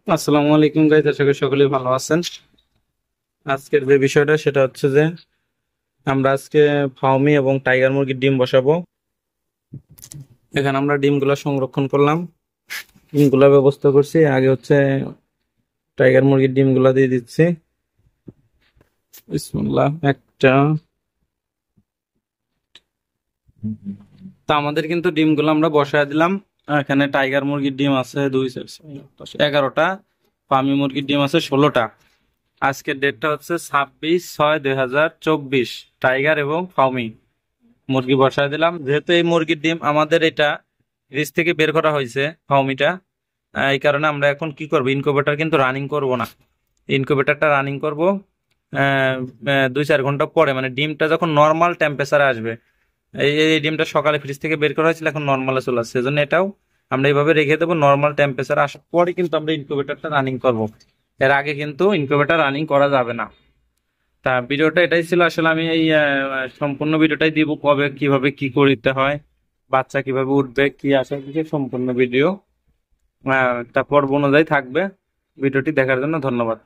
আসসালামু আলাইকুম গাইজ, আশা করি সকলেই ভালো আছেন। আজকের যে বিষয়টা সেটা হচ্ছে যে আমরা আজকে ফাউমি এবং টাইগার মুরগির ডিম বসাবো। এখানে আমরা ডিমগুলো সংরক্ষণ করলাম, ডিমগুলো ব্যবস্থা করছি। আগে হচ্ছে টাইগার মুরগির ডিমগুলো দিয়ে দিচ্ছি। বিসমিল্লাহ। একটা তা আমাদের কিন্তু ডিমগুলো আমরা বসায় দিলাম। এখানে টাইগার মুরগির ডিম আছে 11টা, ফার্মি মুরগির ডিম আছে 16টা। আজকের ডেটটা হচ্ছে 26/6/2024। টাইগার এবং ফাউমি মুরগি বসায় দিলাম। যেহেতু এই মুরগির ডিম আমাদের এটা ফ্রিজ থেকে বের করা হয়েছে, ফাউমিটা, এই কারণে আমরা এখন কি করব, ইনকিউবেটর কিন্তু রানিং করব না। ইনকিউবেটরটা রানিং করব 2-4 ঘন্টা পরে, মানে ডিমটা যখন নর্মাল টেম্পারেচারে আসবে। এই ডিমটা সকালে ফ্রিজ থেকে বের করা হয়েছিল, এখন নর্মালে চলে আসছে, সেজন্য এটাও আমরা এইভাবে রেখে দেবো। নর্মাল টেম্পারেচার আসার পরে কিন্তু আমরা ইনকিউবেটরটা রানিং করব। এর আগে কিন্তু ইনকিউবেটর রানিং করা যাবে না। তা ভিডিওটা এটাই ছিল আসলে। আমি এই সম্পূর্ণ ভিডিওটাই দিব, কবে কিভাবে কি করতে হয়, বাচ্চা কিভাবে উঠবে, কি আসার দিকে সম্পূর্ণ ভিডিও তা পর্ব অনুযায়ী থাকবে। ভিডিওটি দেখার জন্য ধন্যবাদ।